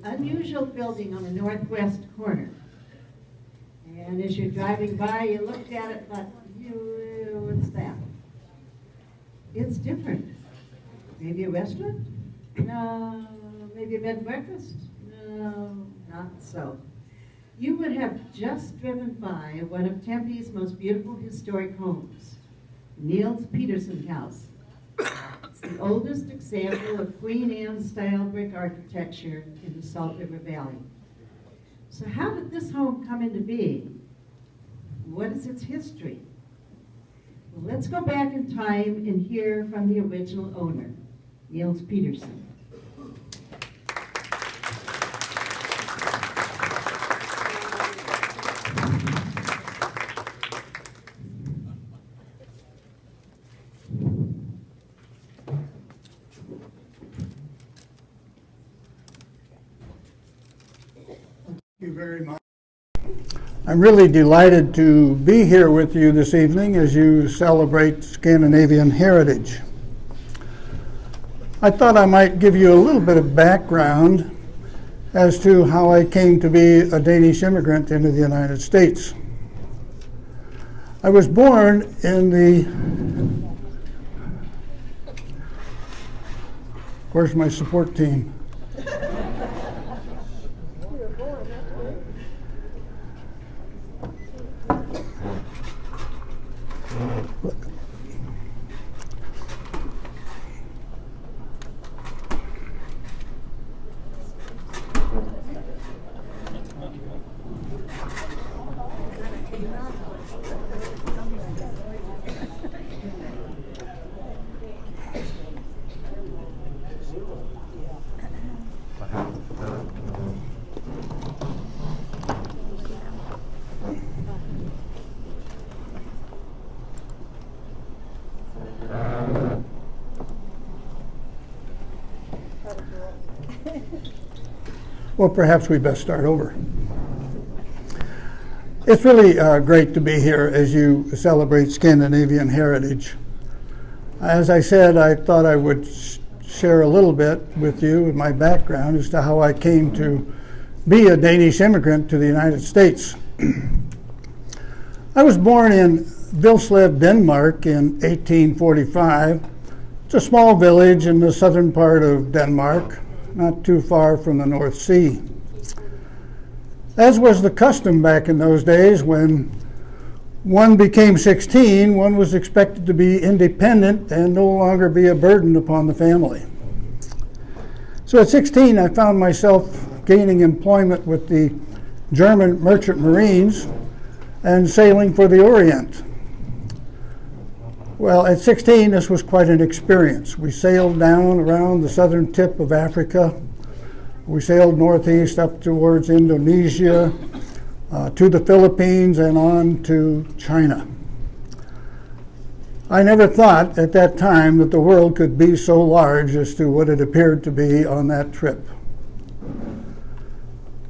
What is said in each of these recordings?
unusual building on the northwest corner. And as you're driving by, you looked at it and thought, what's that? It's different. Maybe a restaurant? No. Maybe a bed and breakfast? No, not so. You would have just driven by one of Tempe's most beautiful historic homes, Niels Petersen house. It's the oldest example of Queen Anne-style brick architecture in the Salt River Valley. So how did this home come into being? What is its history? Well, let's go back in time and hear from the original owner, Niels Petersen. Thank you very much. I'm really delighted to be here with you this evening as you celebrate Scandinavian heritage. I thought I might give you a little bit of background as to how I came to be a Danish immigrant into the United States. I was born in the, where's my support team? Well, perhaps we best start over. It's really great to be here as you celebrate Scandinavian heritage. As I said, I thought I would share a little bit with you with my background as to how I came to be a Danish immigrant to the United States. I was born in Vilslev, Denmark in 1845. It's a small village in the southern part of Denmark, not too far from the North Sea. As was the custom back in those days, when one became 16, one was expected to be independent and no longer be a burden upon the family. So at 16, I found myself gaining employment with the German merchant marines and sailing for the Orient. Well, at 16, this was quite an experience. We sailed down around the southern tip of Africa. We sailed northeast up towards Indonesia, to the Philippines, and on to China. I never thought at that time that the world could be so large as to what it appeared to be on that trip.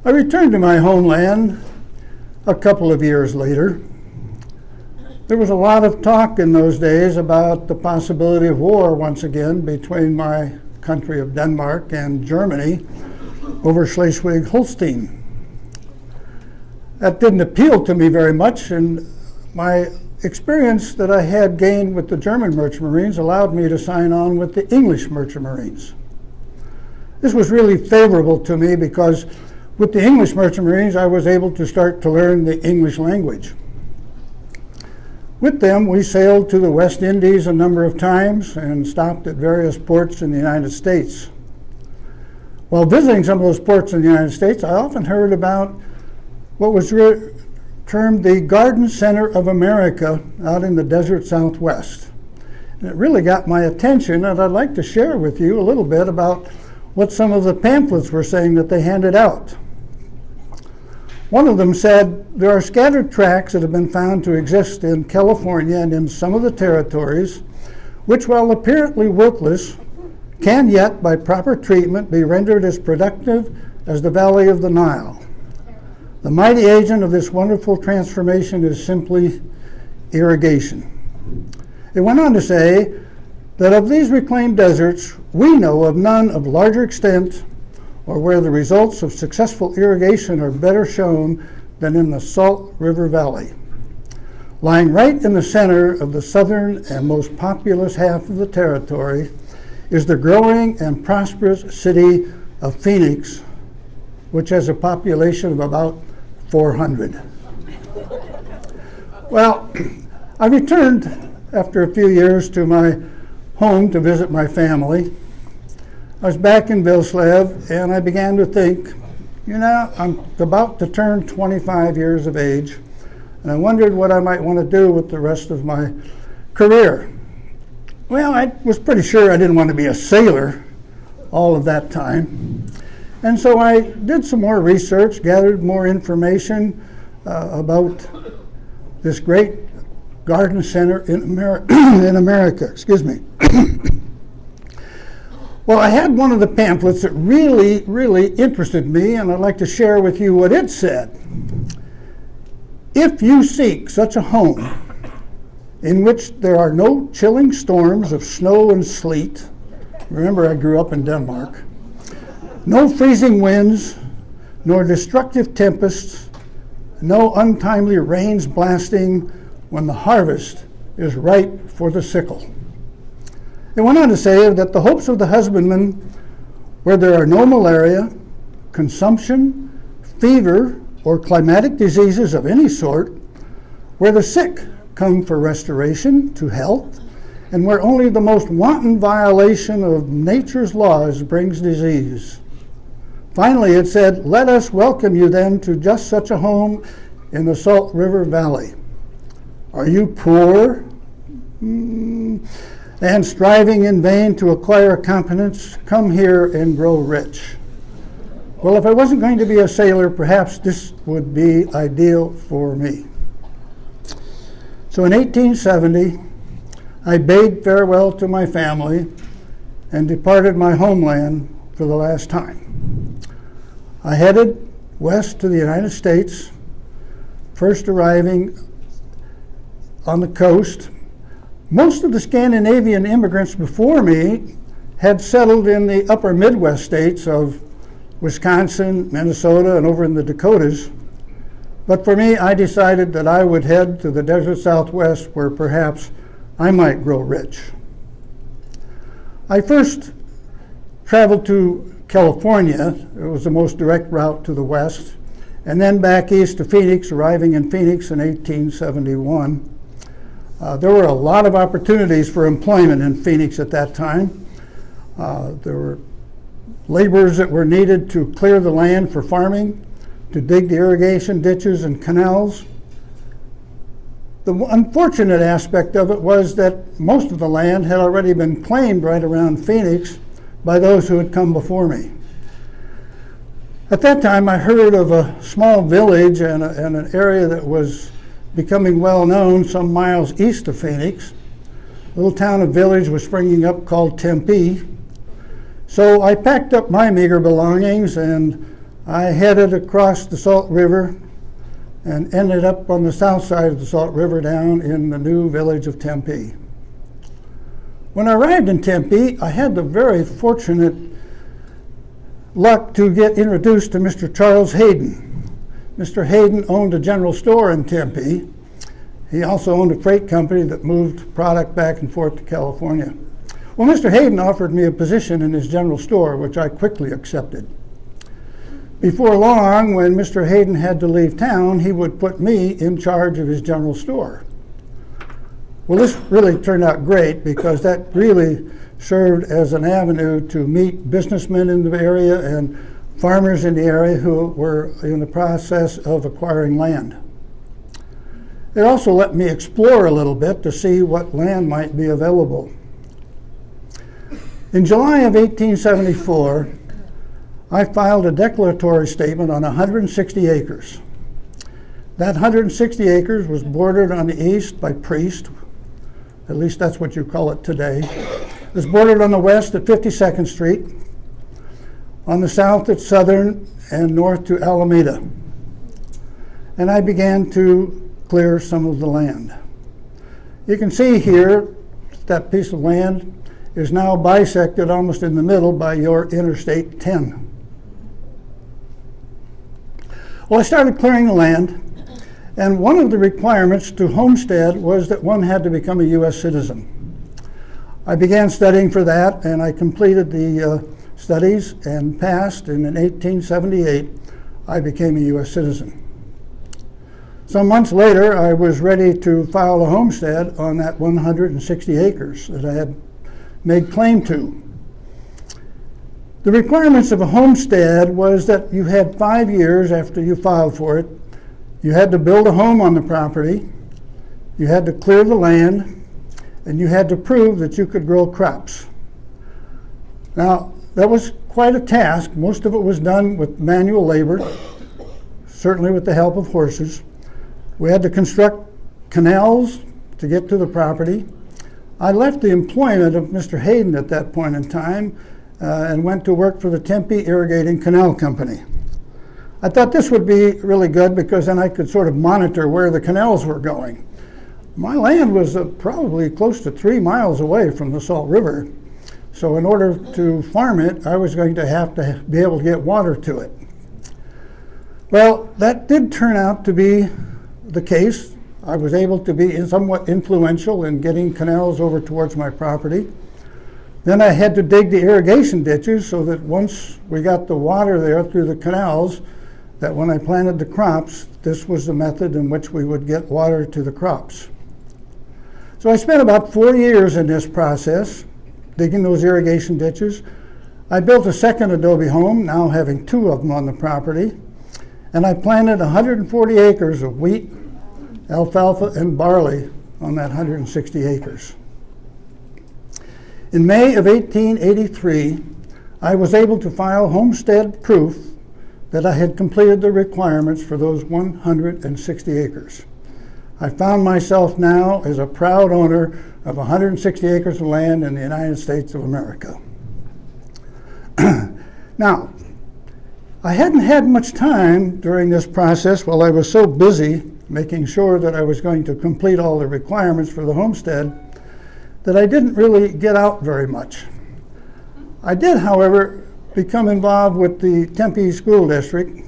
I returned to my homeland a couple of years later. There was a lot of talk in those days about the possibility of war once again between my country of Denmark and Germany over Schleswig-Holstein. That didn't appeal to me very much, and my experience that I had gained with the German merchant marines allowed me to sign on with the English merchant marines. This was really favorable to me because with the English merchant marines I was able to start to learn the English language. With them, we sailed to the West Indies a number of times and stopped at various ports in the United States. While visiting some of those ports in the United States, I often heard about what was termed the Garden Center of America out in the desert Southwest. And it really got my attention, and I'd like to share with you a little bit about what some of the pamphlets were saying that they handed out. One of them said, there are scattered tracts that have been found to exist in California and in some of the territories, which, while apparently worthless, can yet, by proper treatment, be rendered as productive as the valley of the Nile. The mighty agent of this wonderful transformation is simply irrigation. It went on to say that of these reclaimed deserts, we know of none of larger extent or where the results of successful irrigation are better shown than in the Salt River Valley. Lying right in the center of the southern and most populous half of the territory is the growing and prosperous city of Phoenix, which has a population of about 400. Well, I returned after a few years to my home to visit my family. I was back in Vilslev, and I began to think, I'm about to turn 25 years of age, and I wondered what I might want to do with the rest of my career. Well, I was pretty sure I didn't want to be a sailor all of that time. And so I did some more research, gathered more information about this great garden center in America. Excuse me. Well, I had one of the pamphlets that really, really interested me, and I'd like to share with you what it said. If you seek such a home in which there are no chilling storms of snow and sleet, remember I grew up in Denmark, no freezing winds, nor destructive tempests, no untimely rains blasting when the harvest is ripe for the sickle. It went on to say that the hopes of the husbandman, where there are no malaria, consumption, fever, or climatic diseases of any sort, where the sick come for restoration to health, and where only the most wanton violation of nature's laws brings disease. Finally, it said, let us welcome you then to just such a home in the Salt River Valley. Are you poor and striving in vain to acquire a competence? Come here and grow rich. Well, if I wasn't going to be a sailor, perhaps this would be ideal for me. So in 1870, I bade farewell to my family and departed my homeland for the last time. I headed west to the United States, first arriving on the coast. Most of the Scandinavian immigrants before me had settled in the upper Midwest states of Wisconsin, Minnesota, and over in the Dakotas. But for me, I decided that I would head to the desert Southwest where perhaps I might grow rich. I first traveled to California. It was the most direct route to the west, and then back east to Phoenix, arriving in Phoenix in 1871. There were a lot of opportunities for employment in Phoenix at that time. There were laborers that were needed to clear the land for farming, to dig the irrigation ditches and canals. The unfortunate aspect of it was that most of the land had already been claimed right around Phoenix by those who had come before me. At that time, I heard of a small village and an area that was becoming well known some miles east of Phoenix. A little town or village was springing up called Tempe. So I packed up my meager belongings and I headed across the Salt River and ended up on the south side of the Salt River down in the new village of Tempe. When I arrived in Tempe, I had the very fortunate luck to get introduced to Mr. Charles Hayden. Mr. Hayden owned a general store in Tempe. He also owned a freight company that moved product back and forth to California. Well, Mr. Hayden offered me a position in his general store, which I quickly accepted. Before long, when Mr. Hayden had to leave town, he would put me in charge of his general store. Well, this really turned out great because that really served as an avenue to meet businessmen in the area and farmers in the area who were in the process of acquiring land. It also let me explore a little bit to see what land might be available. In July of 1874, I filed a declaratory statement on 160 acres. That 160 acres was bordered on the east by Priest, at least that's what you call it today. It was bordered on the west at 52nd Street, on the south at Southern, and north to Alameda. And I began to clear some of the land. You can see here that piece of land is now bisected almost in the middle by your Interstate 10. Well, I started clearing the land, and one of the requirements to homestead was that one had to become a U.S. citizen. I began studying for that, and I completed the studies and passed, and in 1878, I became a U.S. citizen. Some months later, I was ready to file a homestead on that 160 acres that I had made claim to. The requirements of a homestead was that you had 5 years after you filed for it. You had to build a home on the property, you had to clear the land, and you had to prove that you could grow crops. Now, that was quite a task. Most of it was done with manual labor, certainly with the help of horses. We had to construct canals to get to the property. I left the employment of Mr. Hayden at that point in time and went to work for the Tempe Irrigating Canal Company. I thought this would be really good because then I could sort of monitor where the canals were going. My land was probably close to 3 miles away from the Salt River. So in order to farm it, I was going to have to be able to get water to it. Well, that did turn out to be the case. I was able to be somewhat influential in getting canals over towards my property. Then I had to dig the irrigation ditches so that once we got the water there through the canals, that when I planted the crops, this was the method in which we would get water to the crops. So I spent about 4 years in this process, digging those irrigation ditches. I built a second adobe home, now having 2 of them on the property, and I planted 140 acres of wheat, alfalfa, and barley on that 160 acres. In May of 1883, I was able to file homestead proof that I had completed the requirements for those 160 acres. I found myself now as a proud owner of 160 acres of land in the United States of America. Now, I hadn't had much time during this process while I was so busy making sure that I was going to complete all the requirements for the homestead that I didn't really get out very much. I did, however, become involved with the Tempe School District,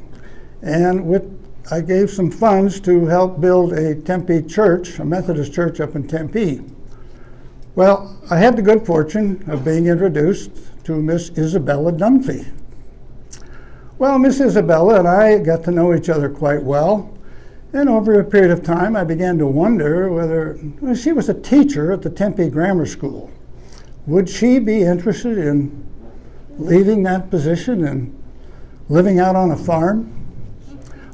and I gave some funds to help build a Tempe church, a Methodist church up in Tempe. Well, I had the good fortune of being introduced to Miss Isabella Dunphy. Well, Miss Isabella and I got to know each other quite well, and over a period of time I began to wonder whether she was a teacher at the Tempe Grammar School. Would she be interested in leaving that position and living out on a farm?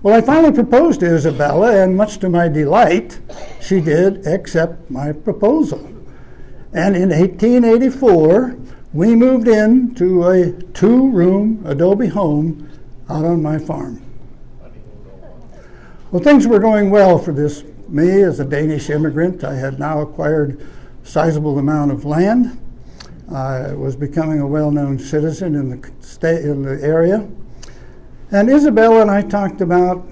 Well, I finally proposed to Isabella, and much to my delight, she did accept my proposal. And in 1884, we moved into a 2-room adobe home out on my farm. Well, things were going well for me as a Danish immigrant. I had now acquired a sizable amount of land. I was becoming a well-known citizen in the area. And Isabella and I talked about,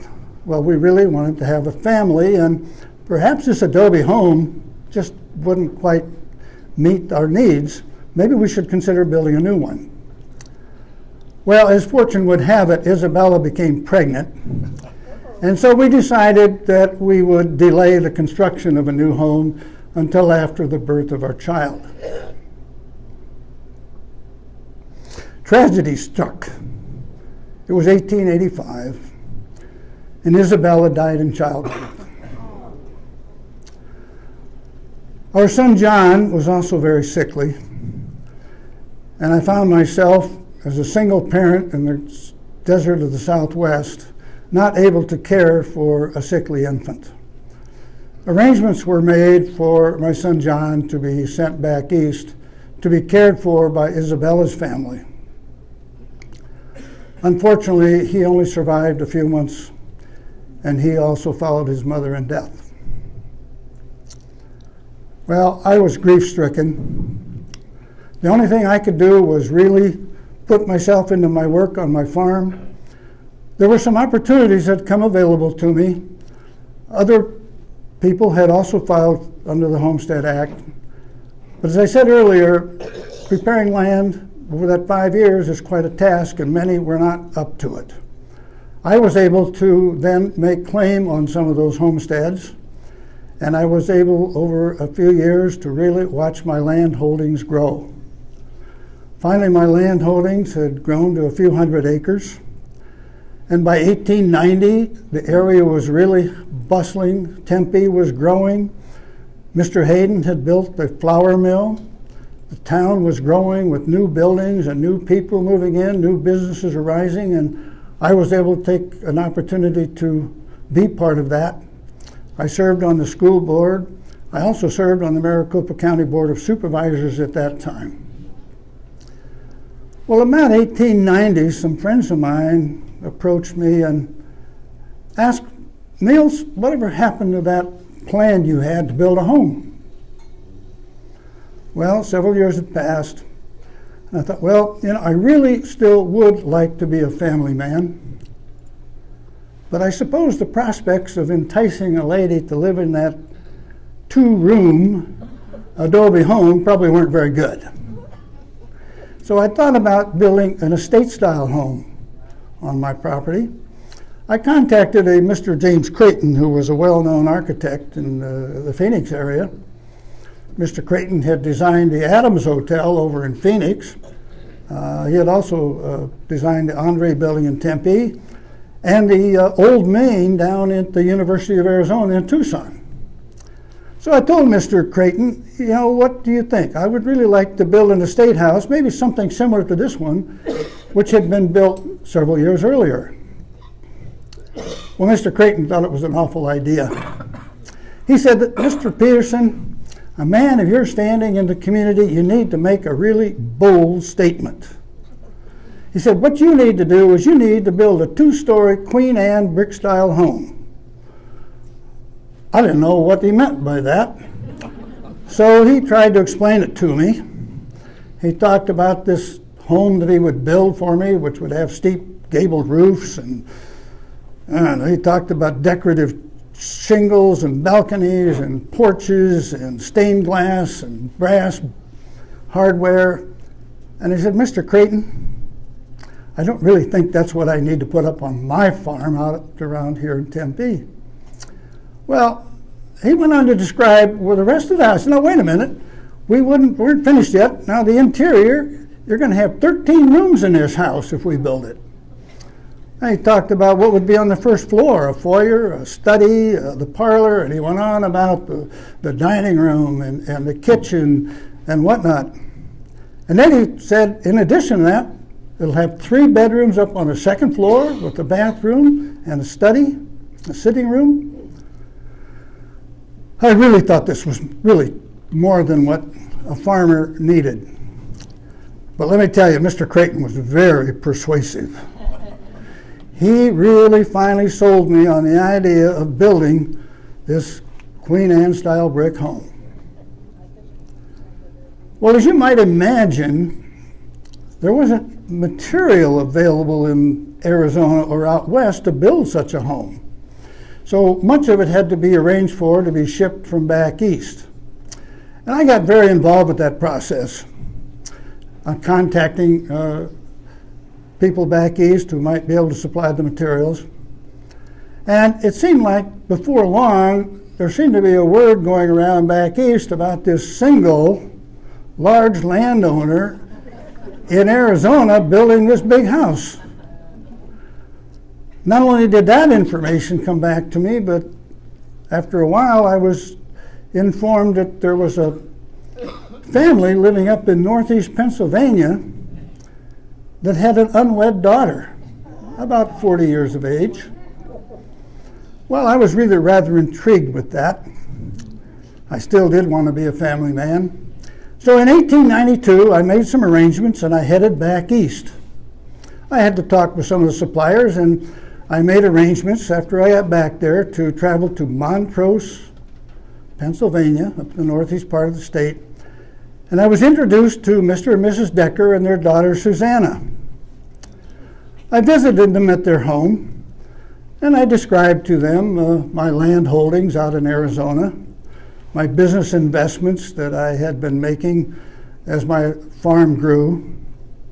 well, we really wanted to have a family, and perhaps this adobe home just wouldn't quite meet our needs. Maybe we should consider building a new one. Well, as fortune would have it, Isabella became pregnant, and so we decided that we would delay the construction of a new home until after the birth of our child. Tragedy struck. It was 1885, and Isabella died in childbirth. Our son John was also very sickly, and I found myself as a single parent in the desert of the Southwest, not able to care for a sickly infant. Arrangements were made for my son John to be sent back east to be cared for by Isabella's family. Unfortunately, he only survived a few months, and he also followed his mother in death. Well, I was grief-stricken. The only thing I could do was really put myself into my work on my farm. There were some opportunities that had come available to me. Other people had also filed under the Homestead Act. But as I said earlier, preparing land over that 5 years is quite a task, and many were not up to it. I was able to then make claim on some of those homesteads, and I was able over a few years to really watch my land holdings grow. Finally, my land holdings had grown to a few hundred acres, and by 1890 the area was really bustling. Tempe was growing. Mr. Hayden had built a flour mill. The town was growing with new buildings and new people moving in, new businesses arising, and I was able to take an opportunity to be part of that. I served on the school board. I also served on the Maricopa County Board of Supervisors at that time. Well, about 1890, some friends of mine approached me and asked, Niels, whatever happened to that plan you had to build a home? Well, several years had passed. And I thought, well, I really still would like to be a family man. But I suppose the prospects of enticing a lady to live in that 2-room adobe home probably weren't very good. So I thought about building an estate-style home on my property. I contacted a Mr. James Creighton, who was a well-known architect in the Phoenix area. Mr. Creighton had designed the Adams Hotel over in Phoenix. He had also designed the Andre Building in Tempe and the Old Main down at the University of Arizona in Tucson. So I told Mr. Creighton, what do you think? I would really like to build an estate house, maybe something similar to this one, which had been built several years earlier. Well, Mr. Creighton thought it was an awful idea. He said that, Mr. Petersen, a man of your standing in the community, you need to make a really bold statement. He said, what you need to do is you need to build a 2-story Queen Anne brick-style home. I didn't know what he meant by that. So he tried to explain it to me. He talked about this home that he would build for me, which would have steep gabled roofs, and he talked about decorative shingles and balconies and porches and stained glass and brass hardware. And he said, Mr. Creighton, I don't really think that's what I need to put up on my farm out around here in Tempe. Well, he went on to describe the rest of the house. Now, wait a minute. We weren't finished yet. Now, the interior, you're going to have 13 rooms in this house if we build it. And he talked about what would be on the first floor, a foyer, a study, the parlor, and he went on about the dining room and the kitchen and whatnot. And then he said, in addition to that, it'll have 3 bedrooms up on the second floor with a bathroom and a study, a sitting room. I really thought this was really more than what a farmer needed. But let me tell you, Mr. Creighton was very persuasive. He really finally sold me on the idea of building this Queen Anne style brick home. Well, as you might imagine, there wasn't material available in Arizona or out west to build such a home. So much of it had to be arranged for to be shipped from back east. And I got very involved with that process, contacting people back east who might be able to supply the materials. And it seemed like before long, there seemed to be a word going around back east about this single large landowner in Arizona building this big house. Not only did that information come back to me, but after a while I was informed that there was a family living up in northeast Pennsylvania that had an unwed daughter, about 40 years of age. Well, I was really rather intrigued with that. I still did want to be a family man. So in 1892, I made some arrangements and I headed back east. I had to talk with some of the suppliers, and I made arrangements after I got back there to travel to Montrose, Pennsylvania, up in the northeast part of the state. And I was introduced to Mr. and Mrs. Decker and their daughter Susanna. I visited them at their home, and I described to them my land holdings out in Arizona, my business investments that I had been making as my farm grew.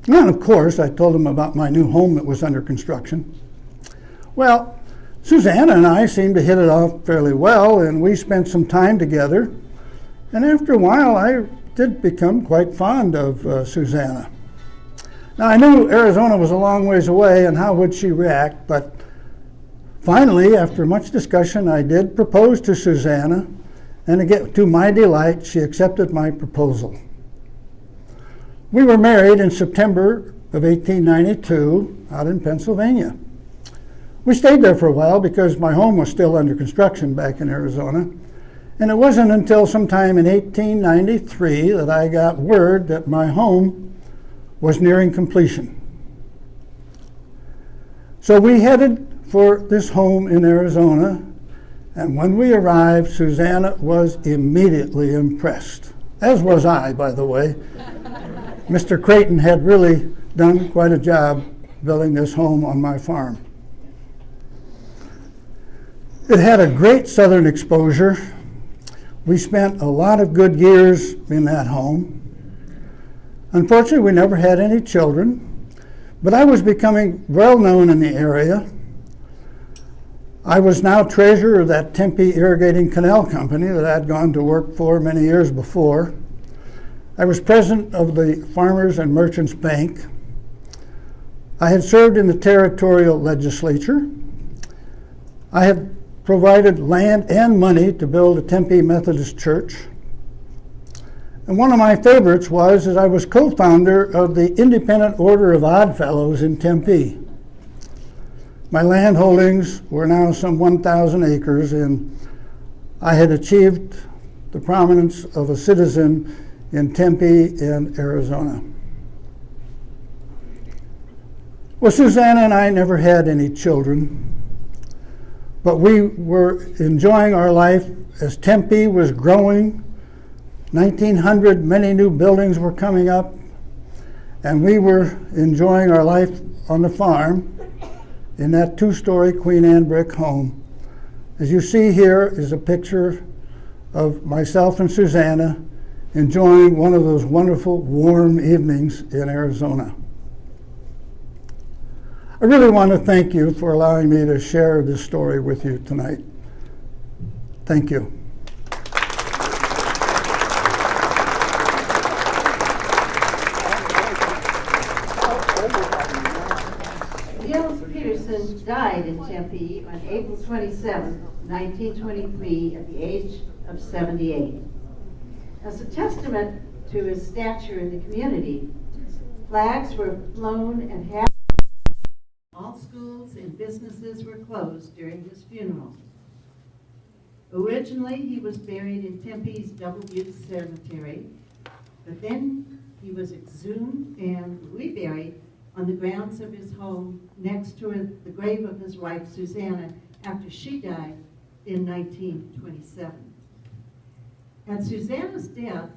And of course, I told them about my new home that was under construction. Well, Susanna and I seemed to hit it off fairly well, and we spent some time together. And after a while, I did become quite fond of Susanna. Now, I knew Arizona was a long ways away, and how would she react? But finally, after much discussion, I did propose to Susanna, and again, to my delight, she accepted my proposal. We were married in September of 1892 out in Pennsylvania. We stayed there for a while because my home was still under construction back in Arizona. And it wasn't until sometime in 1893 that I got word that my home was nearing completion. So we headed for this home in Arizona, and when we arrived, Susanna was immediately impressed, as was I, by the way. Mr. Creighton had really done quite a job building this home on my farm. It had a great southern exposure. We spent a lot of good years in that home. Unfortunately, we never had any children, but I was becoming well known in the area. I was now treasurer of that Tempe Irrigating Canal Company that I'd gone to work for many years before. I was president of the Farmers and Merchants Bank. I had served in the territorial legislature. I had provided land and money to build a Tempe Methodist Church. And one of my favorites was that I was co-founder of the Independent Order of Odd Fellows in Tempe. My land holdings were now some 1,000 acres, and I had achieved the prominence of a citizen in Tempe and Arizona. Well, Susanna and I never had any children, but we were enjoying our life as Tempe was growing. 1900, many new buildings were coming up, and we were enjoying our life on the farm in that two-story Queen Anne brick home. As you see here is a picture of myself and Susanna enjoying one of those wonderful warm evenings in Arizona. I really want to thank you for allowing me to share this story with you tonight. Thank you. Niels Petersen died in Tempe on April 27, 1923, at the age of 78. As a testament to his stature in the community, flags were flown and all schools and businesses were closed during his funeral. Originally, he was buried in Tempe's Double Butte Cemetery, but then he was exhumed and reburied on the grounds of his home next to the grave of his wife, Susanna, after she died in 1927. At Susanna's death,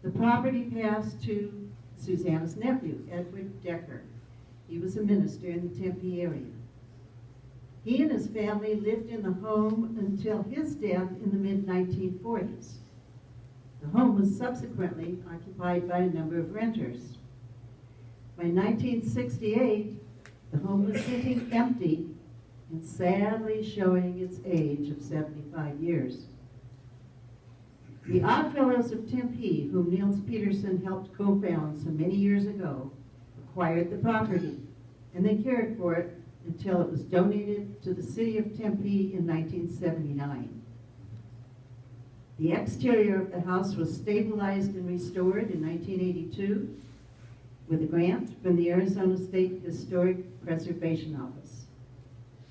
the property passed to Susanna's nephew, Edward Decker. He was a minister in the Tempe area. He and his family lived in the home until his death in the mid-1940s. The home was subsequently occupied by a number of renters. By 1968, the home was sitting empty and sadly showing its age of 75 years. The Oddfellows of Tempe, whom Niels Petersen helped co-found so many years ago, acquired the property, and they cared for it until it was donated to the city of Tempe in 1979. The exterior of the house was stabilized and restored in 1982 with a grant from the Arizona State Historic Preservation Office.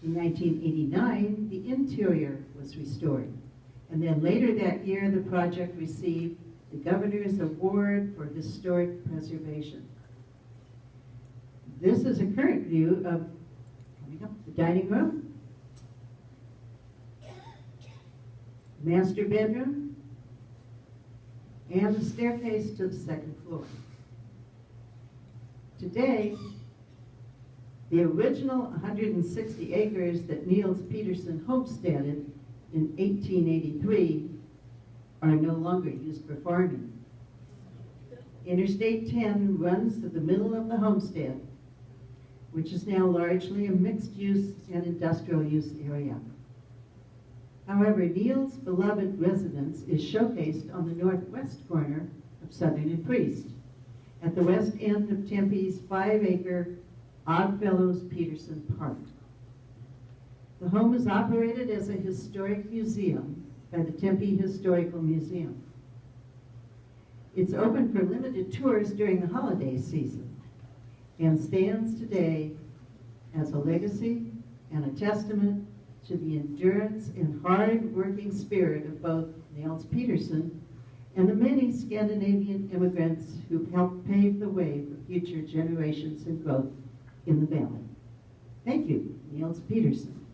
In 1989, the interior was restored, and then later that year, the project received the Governor's Award for Historic Preservation. This is a current view of the dining room, master bedroom, and the staircase to the second floor. Today, the original 160 acres that Niels Petersen homesteaded in 1883 are no longer used for farming. Interstate 10 runs to the middle of the homestead, which is now largely a mixed-use and industrial-use area. However, Niels' beloved residence is showcased on the northwest corner of Southern and Priest, at the west end of Tempe's 5-acre Oddfellows Petersen Park. The home is operated as a historic museum by the Tempe Historical Museum. It's open for limited tours during the holiday season and stands today as a legacy and a testament to the endurance and hard-working spirit of both Niels Petersen and the many Scandinavian immigrants who helped pave the way for future generations and growth in the valley. Thank you, Niels Petersen.